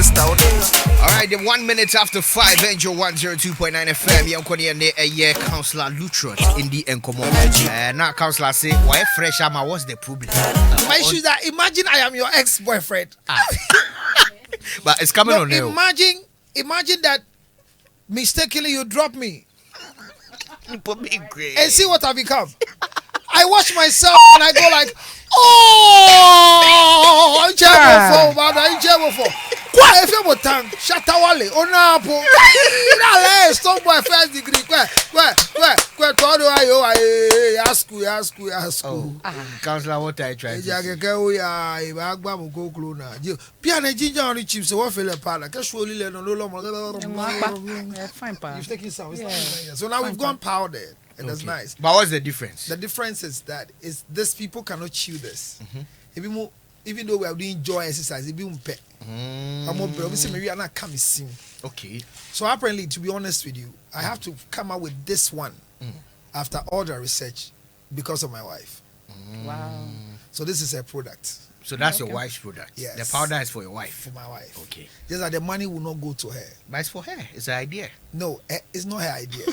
sister. Alright, then 1 minute after 5, Angel 102.9 FM. Young Kony and the Councillor Lutterodt in the Accommodation. Now, Councillor say, why fresh? What's the problem? My issue is that imagine I am your ex-boyfriend. But it's coming on there. Imagine that mistakenly you drop me. Great. And see what I become. I watch myself and I go like, oh, I'm terrible for, man. I'm terrible for. If you want to Shatawale, Onapo, stop my first degree. Where, ask you. Councillor, what I try to say? Piano ginger on the chips, so what feel a partner? Casually, no longer. You've taken some. So now we've gone powdered. And that's nice. But what's the difference? The difference is that these people cannot chew this. Even though we are doing joy exercise, it be pet. Okay. So apparently, to be honest with you, I have to come out with this one after all the research because of my wife. Wow. So this is a product. So that's your wife's product. Yes. The powder is for your wife. For my wife. Okay. Just that the money will not go to her. But it's for her. It's an idea. No, it's not her idea.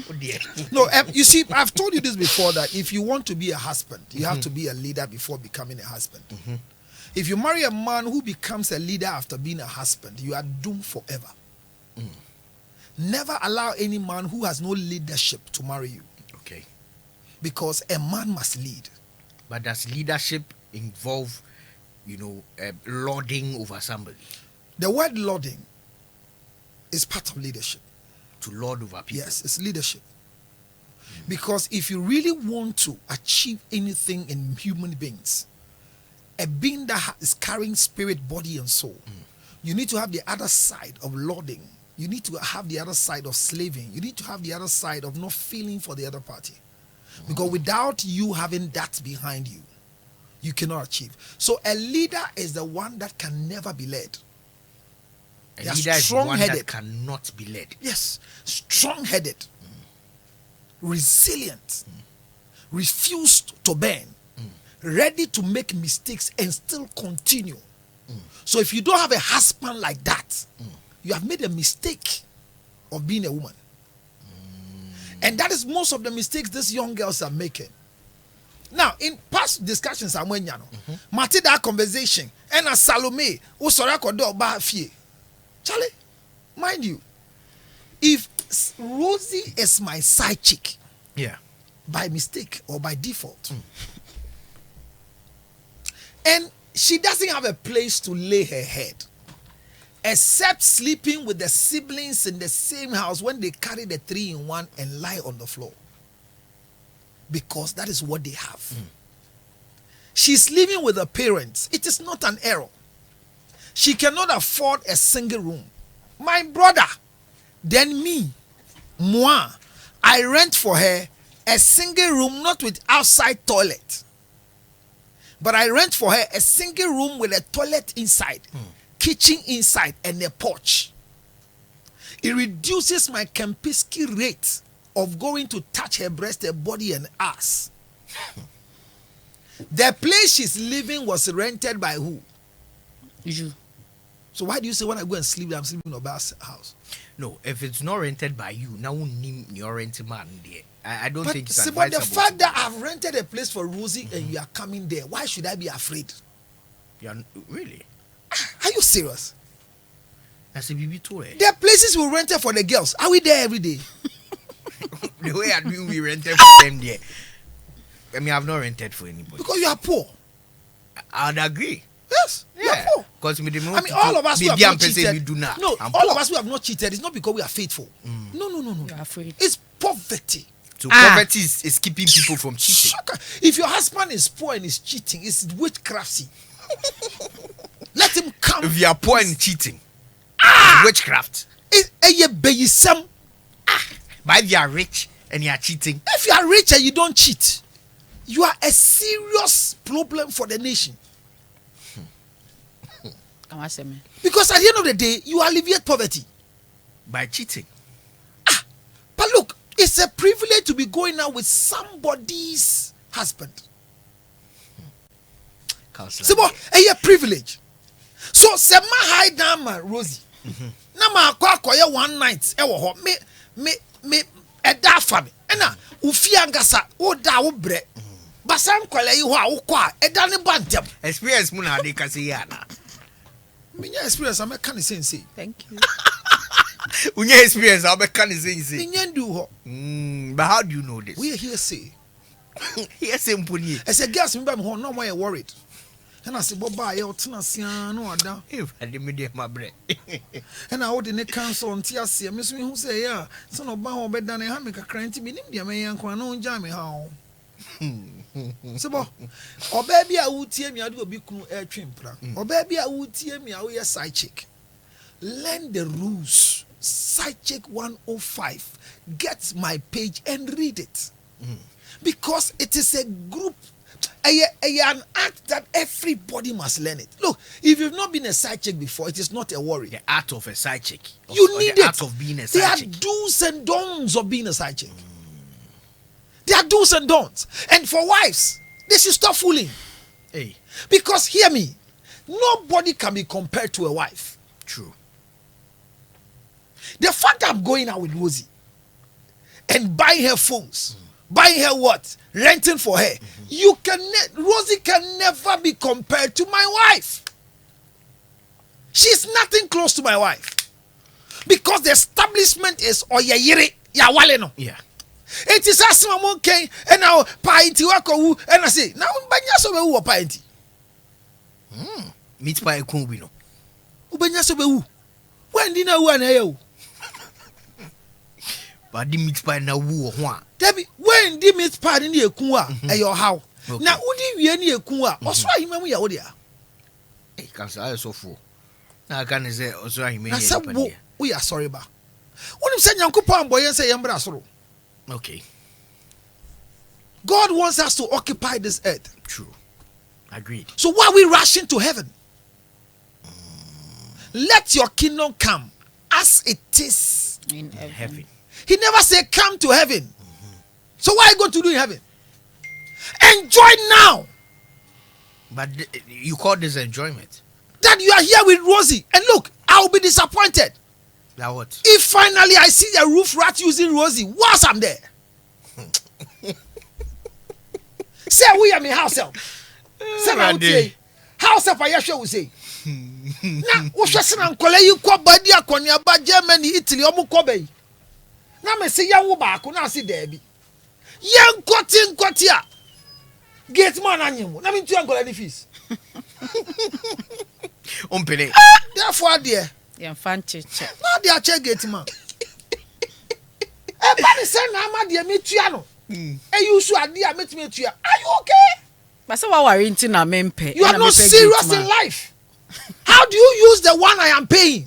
Oh dear. No, you see, I've told you this before that if you want to be a husband, you have to be a leader before becoming a husband. If you marry a man who becomes a leader after being a husband, you are doomed forever. Never allow any man who has no leadership to marry you. Okay. Because a man must lead. But does leadership involve, lording over somebody? The word lording is part of leadership. To lord over people? Yes, it's leadership. Because if you really want to achieve anything in human beings, a being that is carrying spirit, body, and soul, you need to have the other side of lording. You need to have the other side of slaving. You need to have the other side of not feeling for the other party. Because without you having that behind you, you cannot achieve. So a leader is the one that can never be led. A leader is one that cannot be led. Yes. Strong-headed. Resilient. Refused to bend. Ready to make mistakes and still continue. So if you don't have a husband like that, you have made a mistake of being a woman. And that is most of the mistakes these young girls are making. Now, in past discussions, I went, Marty, that conversation, and a Salome, who sorry could do about fear. Charlie, mind you, if Rosie is my side chick, by mistake or by default, and she doesn't have a place to lay her head, except sleeping with the siblings in the same house when they carry the 3-in-1 and lie on the floor. Because that is what they have. She's living with her parents. It is not an error. She cannot afford a single room. My brother, then me, moi, I rent for her a single room, not with outside toilet. But I rent for her a single room with a toilet inside. Kitchen inside and a porch. It reduces my Kempinski rate of going to touch her breast, her body, and ass. The place she's living was rented by who? You. So why do you say when I go and sleep, I'm sleeping in a house? No, if it's not rented by you, now you're renting man there. I don't think it's advisable. But the fact that I've rented a place for Rosie and you are coming there, why should I be afraid? Really? Are you serious? That's a BB tour. There are places we rented for the girls. Are we there every day? The way I mean we rented for them there. I mean, I've not rented for anybody. Because you are poor. I'd agree. Yes, you are poor. Because all of us who have not cheated. All of us who have not cheated, it's not because we are faithful. No. You're afraid. It's poverty. So poverty is keeping people from cheating. If your husband is poor and is cheating, it's witchcrafty. Let him come. If you are poor and cheating, it's witchcraft. It's a bayisam. But if you are rich and you are cheating, if you are rich and you don't cheat, you are a serious problem for the nation. Because at the end of the day, you alleviate poverty by cheating. But look, it's a privilege to be going out with somebody's husband. It's a privilege. So se ma hide down ma Rosie. Na ma akwa one night e wo ho me eda fa me. Na ufi angasa wo da wo bre. Basan kwale yi ho a wo kwa eda ne bantem. Experience mu na de ka se ya na. Minya experience am ka ne sense. Thank you. Unya experience I be can say. Minya ndu ho. But how do you know this? We are here say. Here say mpuni. As a girls me be ho no more worried. And I say boba ye otena sia no ada. If I dey me dey my bre. And I would in a council on Tiasia, Miss me who say, yeah, son of Baho bed than a hammock cranty, meaning the American Quano Jammy how. So, or baby, I would tear me, I do a big air trim plan. Or baby, I would tear me, I will a side chick. Learn the rules. Side chick 105. Get my page and read it. Because it is a group. An act that everybody must learn it. Look, if you've not been a side chick before, it is not a worry. The art of a side chick. You need the it. Art of being a side there chick. are do's and don'ts of being a side chick. There are do's and don'ts. And for wives, they should stop fooling. Hey, Because hear me, nobody can be compared to a wife. true. The fact I'm going out with Rosie and buying her phones, buying her what, renting for her, Rosie can never be compared to my wife. She's nothing close to my wife. Because the establishment is oyeyere ya wale no. Yeah. It is as someone came and now painti wako and I say now banya so be wo painti. Meet by a kumbi no. Ubanya so be wo. When di na wo na ye. But the meet by na wu ho. Debi when di meet pad ni ekun a e your how. Okay. Na udi wie ni ekun a oso ahima mu ya wo dia. Hey, cancer I so full. Now I can say also he Na say me. we are sorry ba. Wonim say Nyankopon boy say yembra soro. Okay. God wants us to occupy this earth. True. Agreed. So why are we rushing to heaven? Let your kingdom come as it is. In Heaven. He never said come to heaven. So what are you going to do in heaven? Enjoy now But you call this enjoyment. that you are here with Rosie. And look, I will be disappointed That what? if finally I see a roof rat using Rosie whilst I'm there. Say we are me house help. Say na utie. House help I sure we say. Na wo hwese na nkole yi kwa badi akoni aba Germany Italy omu kobe. Na me say ya wo baako na say there bi. Ye nkoti a. Gate man anyim. Na me ntu nkole ni fees. Ompene. Therefore there. Yeah, fan chiche. Na there check gate man. E ba ni say na ama there me tua no. E you so ade a metime tua. Are you okay? But so what worry into na mempe? You are not serious in life. How do you use the one I am paying?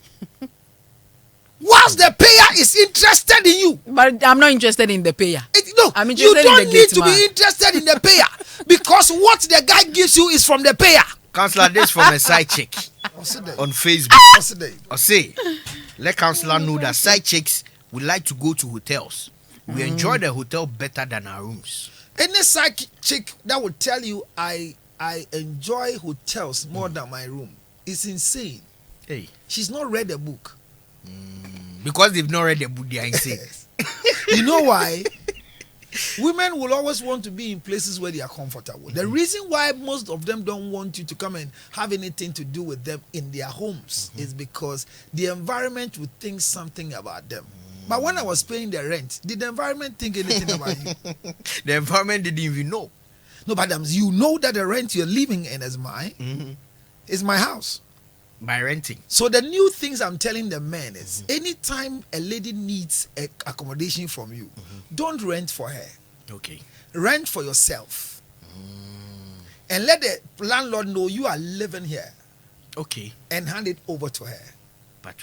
Whilst the payer is interested in you. But I'm not interested in the payer. No, I'm you interested in don't the need gate to man. be interested in the payer because what the guy gives you is from the payer. Counselor, this from a side chick on Facebook. Or say, let counselor know that side chicks would like to go to hotels. We enjoy the hotel better than our rooms. Any side chick that will tell you I enjoy hotels more than my room is insane. Hey. She's not read a book. Because they've not read the book, they are insane. You know why? Women will always want to be in places where they are comfortable. The reason why most of them don't want you to come and have anything to do with them in their homes is because the environment would think something about them. But when I was paying the rent, did the environment think anything about you? The environment didn't even know. No, but you know that the rent you're living in is mine. Is my house. By renting. So the new things I'm telling the men is anytime a lady needs accommodation from you, don't rent for her. Okay. Rent for yourself. And let the landlord know you are living here. Okay. And hand it over to her. But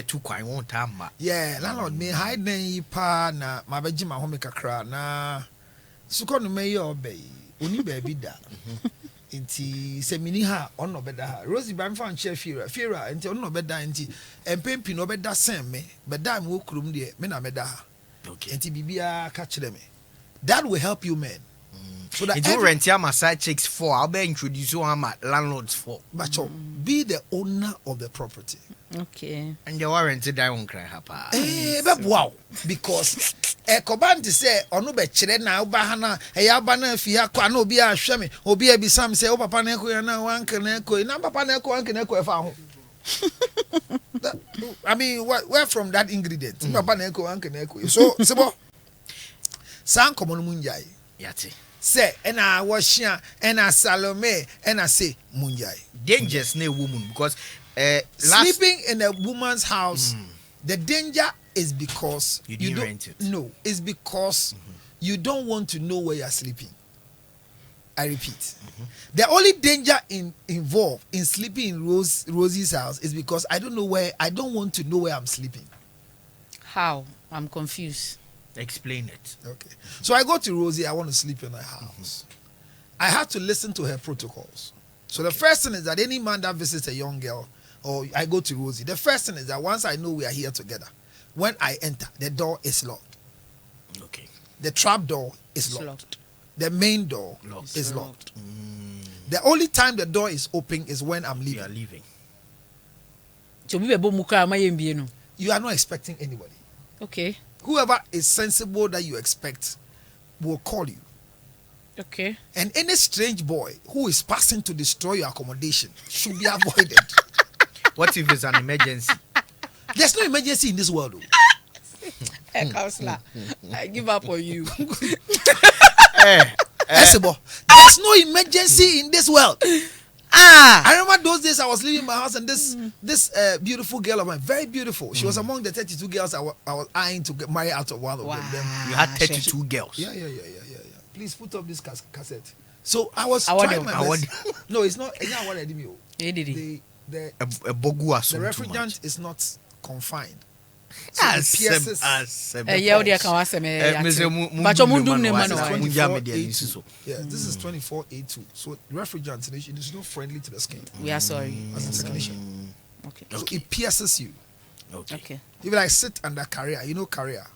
to quite won't time. Yeah, landlord me hide me pa na mabeji ma home kakra na suko no me yo be oni baby da. Inti se mini ha ono beda ha Rosie ba mfa nche fiera inti ono beda inti empempi no beda sen me beda me okrum de me na meda ha. Okay. Inti bibia ka kire me. That will help you men. So that If you rent your Sidechicks for, I'll be introduce you to my landlords for. but be the owner of the property. Okay. And you are rented that won't cry happy. Wow, because a command say or no be chere na ubahana eyabana fi akwa na obi ahwe me obi abisam say o papa na ekọ na wanke na ekọ na papa na ekọ wanke na ekọ efa ho. I mean, where from that ingredient? Papa na ekọ wanke na ekọ. So sebo san komo no munjai. Yati. Say ena washia ena Salome ena say munjai. Dangerous na woman because sleeping in a woman's house, the danger is because you didn't don't rent it. No, it's because you don't want to know where you're sleeping. I repeat. The only danger involved in sleeping in Rosie's house is because I don't want to know where I'm sleeping. How? I'm confused. Explain it. Okay. So I go to Rosie, I want to sleep in her house. I have to listen to her protocols. So the first thing is that any man that visits a young girl, or I go to Rosie, the first thing is that once I know we are here together, when I enter, the door is locked. Okay. The trap door is It's locked. locked. The main door Locked. is locked. The only time the door is open is when I'm You are leaving. leaving. So we be muka ma yembi no. You are not expecting anybody. Okay. Whoever is sensible that you expect will call you. Okay. And any strange boy who is passing to destroy your accommodation should be avoided. What if it's an emergency? There's no emergency in this world. Though. Hey, counselor, I give up on you. Esibo, there's no emergency in this world. I remember those days I was leaving my house and this beautiful girl of mine, very beautiful. She was among the 32 girls I was eyeing to get married out of one of them. You had 32 girls. Yeah. Please put up this cassette. So I was trying my best. No, it's not. It's not what I did. The refrigerant is not confined. So it pierces. Yeah, odi aka waseme. But you mundum ne man Yeah, this is 24A2. So refrigerant is not friendly to the skin. We are sorry. As a technician. Okay. So it pierces you. Okay. If I sit under Carrier, you know Carrier?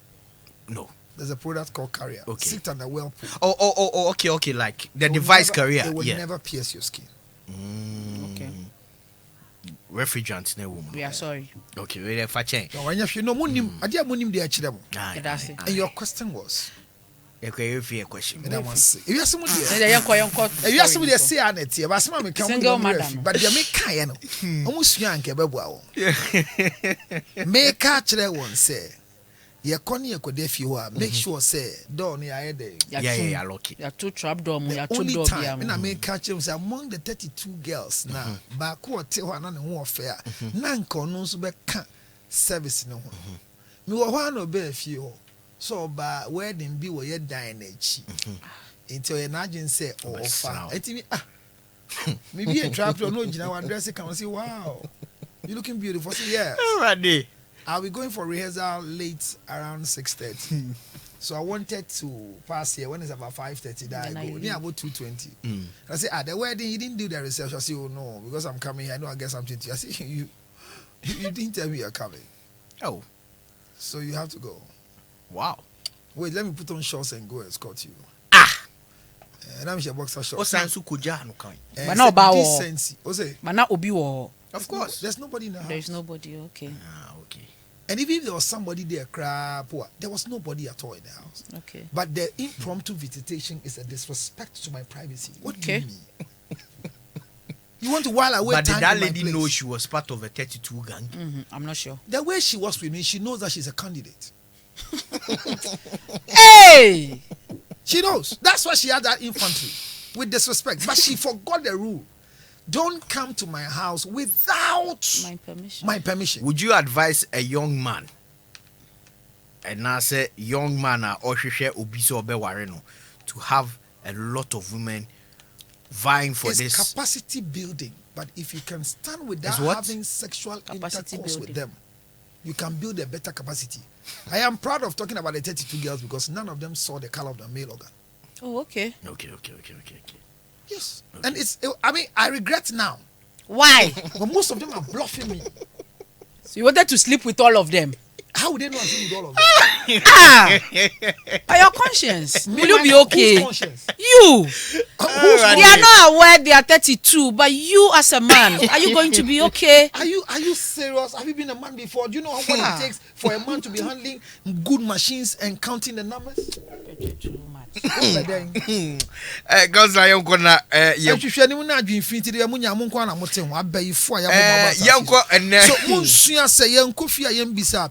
No. There's a product called Carrier. Okay. Sit under Whirlpool. Okay. Like the device carrier. It will Yeah. never pierce your skin. Okay. Refrigerant na woman. We are sorry. Okay, we have change. No, when you know munim, I did munim de achirem. That's it. And your question was? A question. And I want to say, if you ask somebody, If you ask somebody say anet, but some me come Single madam. but they make kaya no. Almost young ke bebo. Make achire one say. Ye koni ye kode fi ho a make sure say door ni aye dey. Yeah, lucky. You are two trap door mu, you are two Only door time bia I mu. make achire say among the 32 girls now, ba ko te ho na ne ho affair. Na nka ono nso be ka service ne ho. Me wo ho na obe fi ho. So ba wedding bi wo ye dan na chi. Until ye na agent say offer. Etimi me be a trap door no gina one dress can say wow. You looking beautiful. Say yes. Already. I'll be going for rehearsal late around 6:30. So I wanted to pass here when it's about 5:30 that I go. Near about 2:20. I say, the wedding, you didn't do the reception. I say, oh no, because I'm coming here, I know I get something to you. I say, you didn't tell me you're coming. Oh. So you have to go. Wow. Wait, let me put on shorts and go escort you. And I'm your boxer shorts. What's Sansu Kuja no kind? But now ba wo. Decency. But now obi wo. Of course. There's nobody in the house. There's nobody, okay. Okay. And even if there was somebody there, there was nobody at all in the house. Okay. But the impromptu visitation is a disrespect to my privacy. What Okay. do you mean? You want to while away But time did that in my lady place. know she was part of a 32 gang? I'm not sure. The way she was with me, she knows that she's a candidate. Hey! She knows. That's why she had that infantry with disrespect. But she forgot the rule. Don't come to my house without My permission. my permission. Would you advise a young man? And now say young man or obiso obewareno to have a lot of women vying for It's this capacity building. But if you can stand without It's what? having sexual Capacity intercourse building. with them, you can build a better capacity. I am proud of talking about the 32 girls because none of them saw the color of the male organ. Oh, okay. Okay. Yes. And I regret now. Why? But most of them are bluffing me. So you wanted to sleep with all of them? How would they know I'm sleeping with all of them? By your conscience, will you be okay? You. They are not aware they are 32, but you as a man, are you going to be okay? Are you serious? Have you been a man before? Do you know what it takes for a man to be handling good machines and counting the numbers? Girls, I am gonna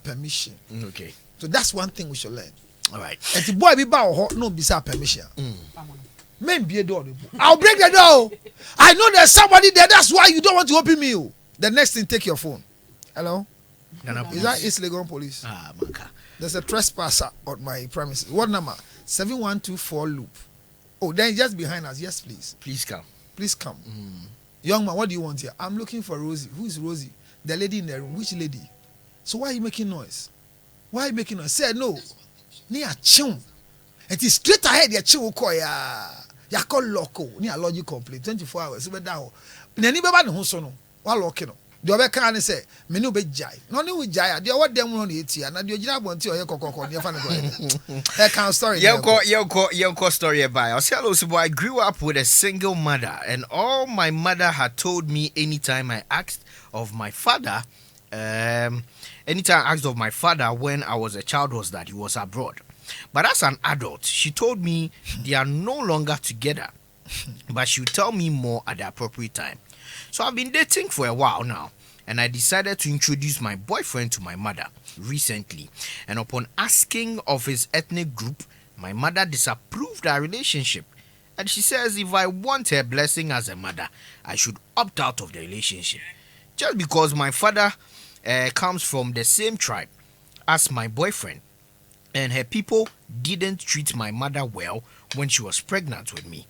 permission. Okay. So that's one thing we should learn. All right. And the boy be bow no bisa permission. Men be a door. I'll break the door. I know there's somebody there. That's why you don't want to open me. The next thing, take your phone. Hello? Is that East Legon Police? There's a trespasser on my premises. What number? 7124 loop. Oh, then just behind us. Yes, please. Please come. Please come. Young man, what do you want here? I'm looking for Rosie. Who is Rosie? The lady in the room. Which lady? So why are you making noise? Why are you making noise? Say no. Ni a chum. It is straight ahead. Ya chum ko ya. Ya call loco. Ni a logic complete. 24 hours. So be down. Ni beba ne ho so no. Wa lock no. The other can say, me no be jai. No ni we jai. The what them on the etia. Na the original bonti oye kokoko. Ni fa ne go. That kind of story. Yonko story by. I say hello, so I grew up with a single mother, and all my mother had told me anytime I asked of my father, when I was a child was that he was abroad. But as an adult, she told me they are no longer together, but she'll tell me more at the appropriate time. So I've been dating for a while now, and I decided to introduce my boyfriend to my mother recently. And upon asking of his ethnic group, my mother disapproved our relationship. And she says if I want her blessing as a mother, I should opt out of the relationship. Just because my father comes from the same tribe as my boyfriend, and her people didn't treat my mother well when she was pregnant with me,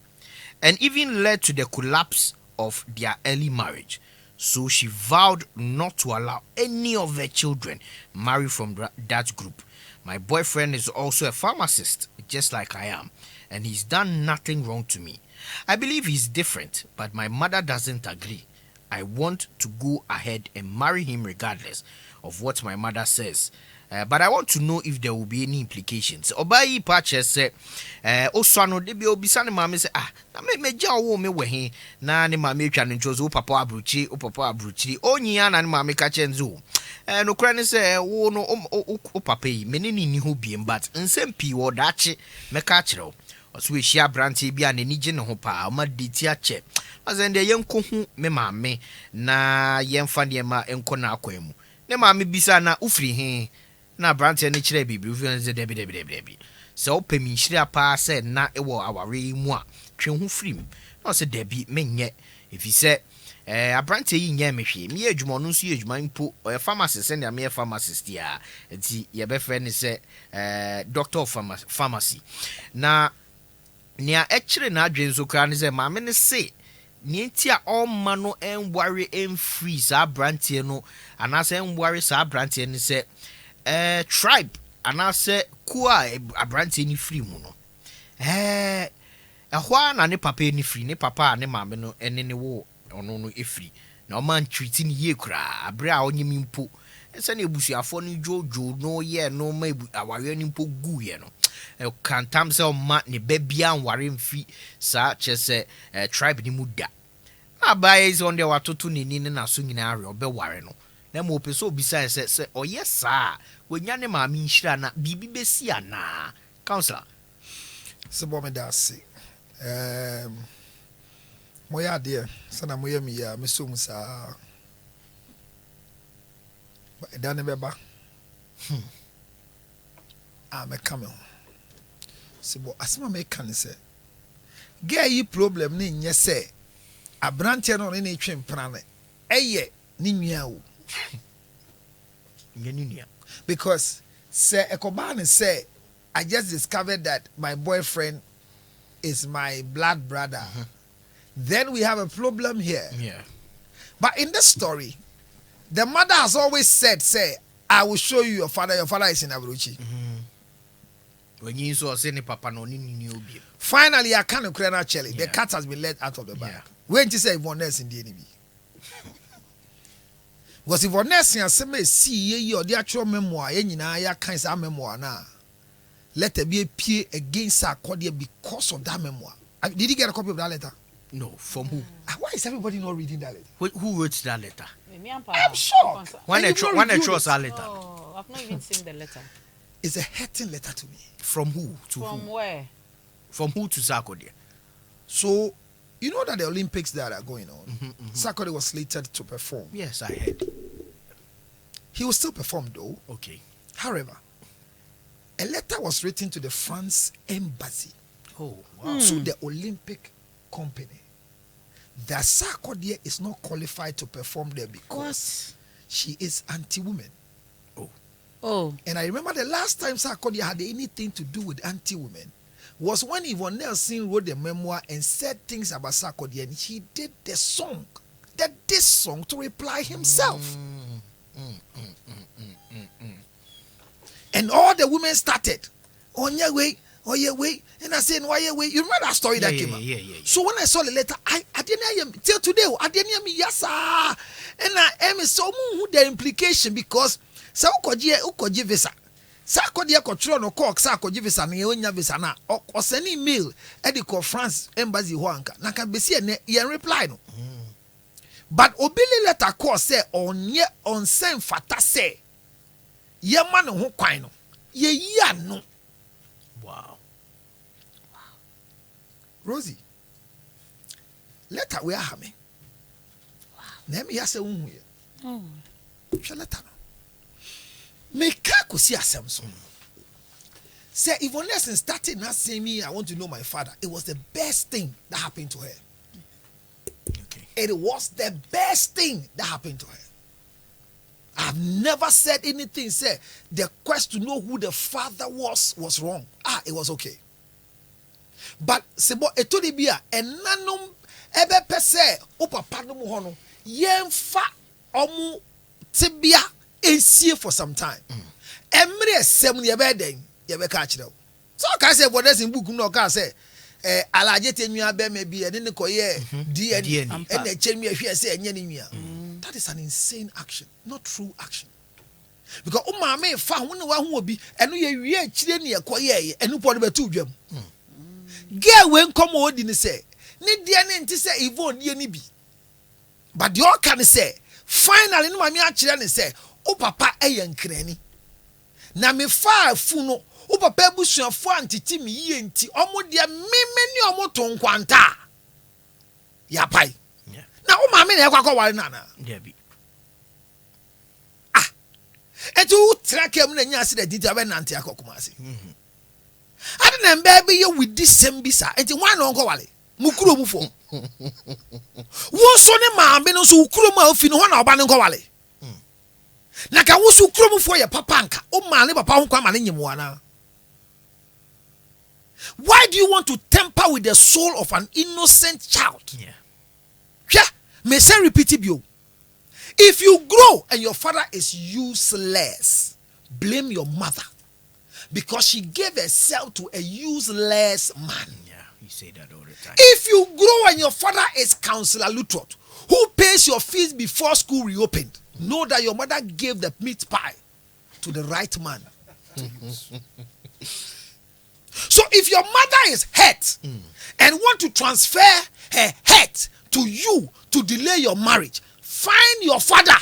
and even led to the collapse of their early marriage. So she vowed not to allow any of her children marry from that group. My boyfriend is also a pharmacist, just like I am, and he's done nothing wrong to me. I believe he's different, but my mother doesn't agree. I want to go ahead and marry him regardless of what my mother says. But I want to know if there will be any implications. Obayi Pache said, Osano de be obisane mama say, na me jawo me we na ne mama twa no nchozo papa abruchi onyi na ne mama ka chenzo. No kra ne say wo no o papa yi me ni ho biem, but nsem pi wo dache me ka kire. Oso we hia branche bia na ni gye ne ho pa ma deti ache. Azende yenko hu me mama na yemfa ne ma enko na akwan mu. Ne mama bisa na ufri he na branche ne kire bibi ufri ne debi. So pemi hira pa se na ewo aware mu a twe ho frim. Na se debi menye if he say branche yi nya mehwe me adwuma no so adwuma mpo pharmacist and me pharmacist ya enti ye be friend ne se doctor of pharmacy na nia ekire na adwen so kra ne se ma me ne se nienti a omma no enware enfree sa branche no anase enware sa branche ne se tribe anase kuwa branche ni free mu no ehwa na ne papa ni free ne papa ne maame no ene ne wo ono no efree na o man treat ni ye kra abre a onyim mpo ese na ebusuafo no jojo no ye no ma aware ni mpo gu ye no kantam se o ma ne babia anware mfi sa chese tribe ni muda na bae is on the watoto ni na so nyina are obeware no na mo pese obisa se oye sa wonya ne ma mi nhira na bibi besi ana counselor se bo me da se moya de sana moya mi ya me so mu sa ba da ne beba me come se bo asema me kan se get yi problem ni nye se abrante no ne twem prane eye ni nua o nua because say Ekobane say I just discovered that my boyfriend is my blood brother. Then we have a problem here. Yeah. But in this story, the mother has always said, say, I will show you your father. Your father is in Aburuchi. When you saw any papa no ni obi. Finally, I can't cry now, Chelly. The cat has been let out of the bag. Yeah. When you say Yvonne in the enemy. Because if Yvonne see see ye or the actual memoir, any na ya kinds of memoir na. letter be appear against Sarkodie because of that memoir. Did you get a copy of that letter? No, from who? Why is everybody not reading that letter? Who wrote that letter? I'm sure. When I trust that letter. Oh, I've not even seen the letter. It's a hurting letter to me. From who? From where? From who to Sarkodie? So, you know that the Olympics that are going on, Sarkodie was slated to perform. Yes, I heard. He will still perform though. Okay. However, a letter was written to the France embassy, Oh, wow. to the Olympic company, that Sarkodie is not qualified to perform there because she is anti-woman. Oh. And I remember the last time Sarkodie had anything to do with anti-women was when Yvonne Nelson wrote the memoir and said things about Sarkodie, and he did the song, this song to reply himself. And all the women started, on your way, and I said, why your way? You remember that story that came out? Yeah. So when I saw the letter, I didn't hear him till today. I didn't hear me, yes, sir. And I am so the implication because so ukoji visa. Sarkodie control no call Sarkodie visa na onya visa na o send email e di ko France embassy ho anka na kan be see e reply no. But obili letter call say onye onsen fata say ye ma no ho kwan no ye yi ano. Wow. Rosie, letter we are me. Wow. Na me ya say unhu ye. Oh. She letter no. Make a see asem. Say Yvonne Nelson started not saying me, I want to know my father. It was the best thing that happened to her. Okay. It was the best thing that happened to her. I've never said anything. Say the quest to know who the father was wrong. It was okay. But sebo etodi bia enanum ebe pese o papa no mu hono yemfa omu tibia ensie for some time. Emre esem ne be den ye be ka kire. So ka say for this book no ka say alaje tenua be me bi ene ne koye DNA and e chemi ahwe say enye ne nua. That is an insane action, not true action. Because o ma me fa ho ne wa ho obi eno ye wie kire ne ye koye eno po de betu dwam. Girl when come odi ni say ne dia ne nti say Yvonne die ni bi. But the all can say finally no ma me a kire ne say o papa eyankrani na me fa afu no o papa abusuafo antiti me yie nti omo de memeni omo to nkwanta ya pai na o ma me na ekwa kwale nana Yeah, be. etu trakem na nya se da didi abe nante Accommodation. Ade na mbe ye with this same bisa enti wan no kwale mukuro mu fo wo so ne ma me no so ukuro mu afi no ho na oba ne kwale. Naka wusu krom for your papa anka o ma ne papa ho kwa ma ne nyimu ana. Why do you want to tamper with the soul of an innocent child? Yeah. Yeah, may say repeat it you. If you grow and your father is useless, blame your mother because she gave herself to a useless man. Yeah, you say that all the time. If you grow and your father is Counselor Lutterodt, who pays your fees before school reopened, know that your mother gave the meat pie to the right man. So if your mother is hurt and want to transfer her hurt to you to delay your marriage, find your father.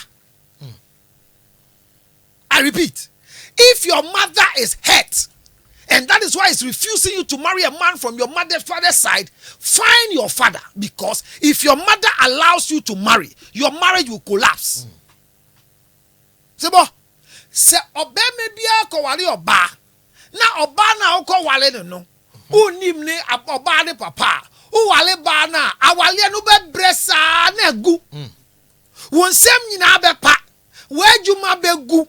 I repeat, if your mother is hurt and that is why it's refusing you to marry a man from your father's side, find your father, because if your mother allows you to marry, your marriage will collapse. Sebo, se obe me bia ko wale oba na oba na ko wale no unim ni oba ne papa u wale ba na awale no be bresa na gu won sem nyina be pa wadwuma be gu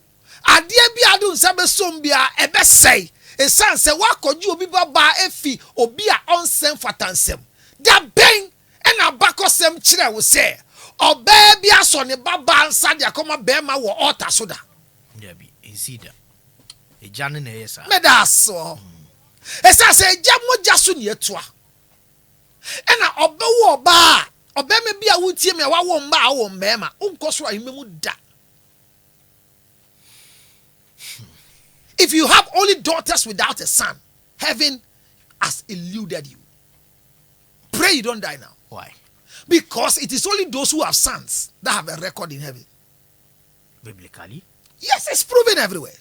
ade bia do nsa be som bia e be sei esan se wakoju obi baba efi obi a onsem fatansem da ben e na bakosem kire wo se oba bia so ne baba nsa de akoma be ma wo altar so da. Yeah, be. See that. A Janin is Me da so. Esan se ja moja so ne etoa. E na oba wo oba oba me bia wo tie me wa wo mba a wo mbema unko so ahimemu da. If you have only daughters without a son, heaven has eluded you. Pray you don't die now. Why? Because it is only those who have sons that have a record in heaven. Biblically? Yes, it's proven everywhere.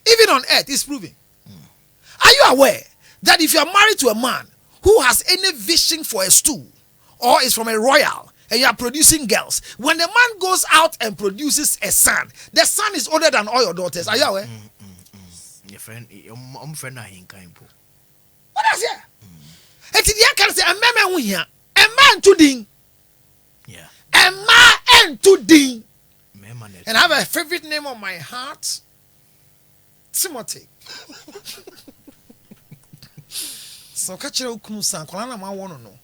Even on earth, it's proven. Are you aware that if you are married to a man who has any vision for a stool or is from a royal and you are producing girls, when the man goes out and produces a son, the son is older than all your daughters. Are you aware? Your friend, I'm friend of him. What is it? And the can say, a man to ding. Yeah. A man to ding. And I have a favorite name on my heart. Timothy. So catch you kunu san kola ma wono no.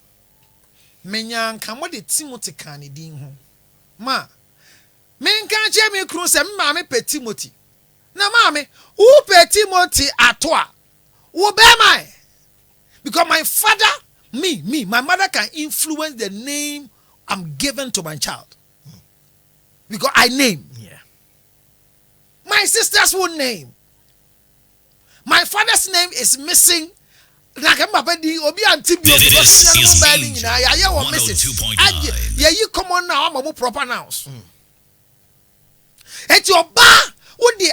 Menya nka mo de Timothy kan ni din ho. Ma. Me nka che me kunu se ma me pe Timothy. Na ma me, who pe Timothy atoa. Wo be mai. Because my father, my mother can influence the name I'm given to my child. Because I name. Yeah. My sister's own name. My father's name is missing. This is 102.5. Yeah, you come on now. I'm a proper nouns. It's your bar. Or the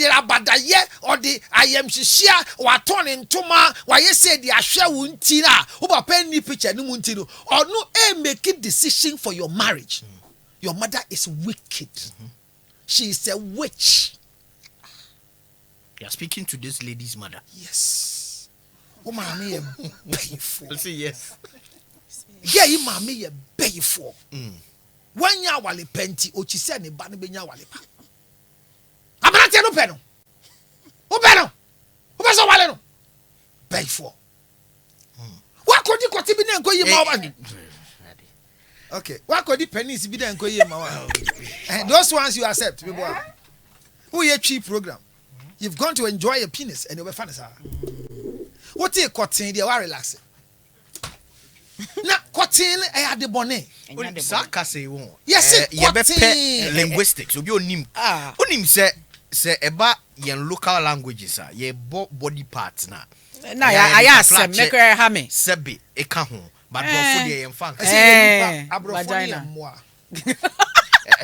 abadaye or the I am shia or turn into ma. Why you say the ashia wuntina? Over penny picture no muntino or no make a decision for your marriage. Your mother is wicked. She is a witch. You are speaking to this lady's mother. Yes. Oh, mommy, painful. I'll say yes. Yeah, you mommy, a painful. 1 year while a penty, or she said, Banabina Walipa. I'm not telling you, Peno. Oh, Peno. Who was a Waleno? Painful. What could you continue and go your mama? Okay, what could the pennies be done? And those ones you accept, who a cheap program. You've gone to enjoy a penis and you were fun. What is cotton? They are relaxing. Now, cotton, I had the bonnet. Sarcasm won't. Yes, linguistics. So you nim. Unim say about yen local languages. Ye body parts na. Na I ask them. Make her hammy. Sebi ekaho. But for the infant. Vagina.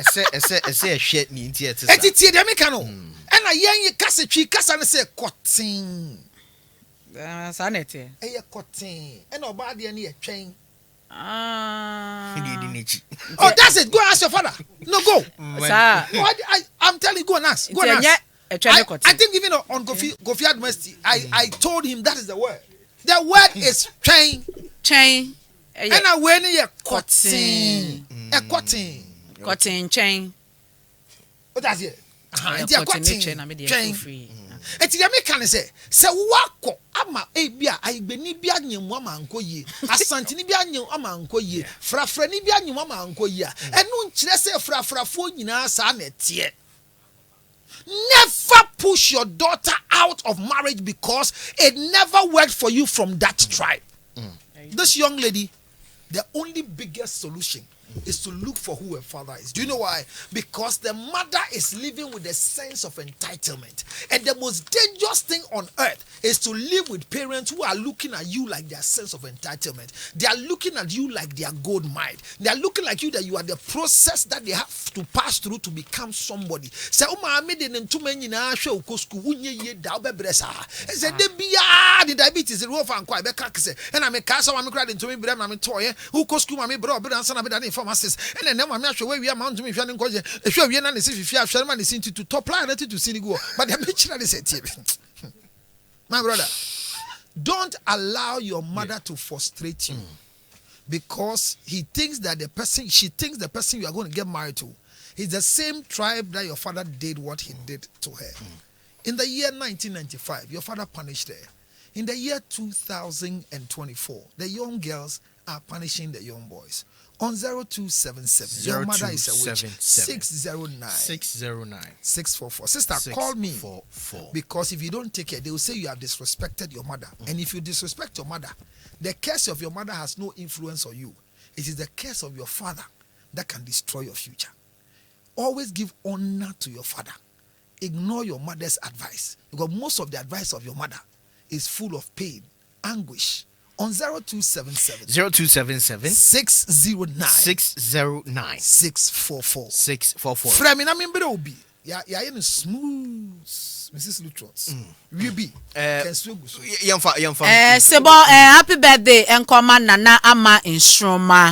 Say a shit ni theater. It's the Americano. And I young cassette, Cassan say cotton. Sanity. A cotton. And nobody any a chain. Oh, that's it. Go ask your father. No, go. I'm telling you, go and ask. Go and ask. I think even on Kofi Admesti, I told him that is the word. The word is chain. Chain. And I went a cotton. A cotton. Cotton chain. What does it? It's a cotton chain. Eti ya meka say wako ama ebia aibeni bia nyemu ama anko yi asante ni bia nyemu ama anko yi frafra ni bia nyemu ama anko yi enu nkyere say frafrafo nyina sa na tie. Never push your daughter out of marriage because it never worked for you from that tribe. This young lady, the only biggest solution is to look for who her father is. Do you know why? Because the mother is living with a sense of entitlement. And the most dangerous thing on earth is to live with parents who are looking at you like their sense of entitlement. They are looking at you like their gold mine. They are looking like you that you are the process that they have to pass through to become somebody. Say, the diabetes is rough and quite and I make castle. I'm crying to me, but I'm toy who cost my brother and son of it. And then I'm not sure where we are mounting me. If you are not if you have Sherman is into to top line to see go, but the mention is my brother, don't allow your mother to frustrate you because she thinks the person you are going to get married to is the same tribe that your father did what he did to her. In the year 1995, your father punished her. In the year 2024, the young girls are punishing the young boys. On 0277, your mother is a witch. 609 644. Sister, call me. Because if you don't take care, they will say you have disrespected your mother. And if you disrespect your mother, the curse of your mother has no influence on you. It is the curse of your father that can destroy your future. Always give honor to your father. ignore your mother's advice, because most of the advice of your mother is full of pain, anguish. On 0277 609 644. Frame na mimbre obi. Ya in smooth. Mrs. Lutterodt. We be. Yamfa. Sebo, happy birthday, Enkoma Nana Ama Instroma.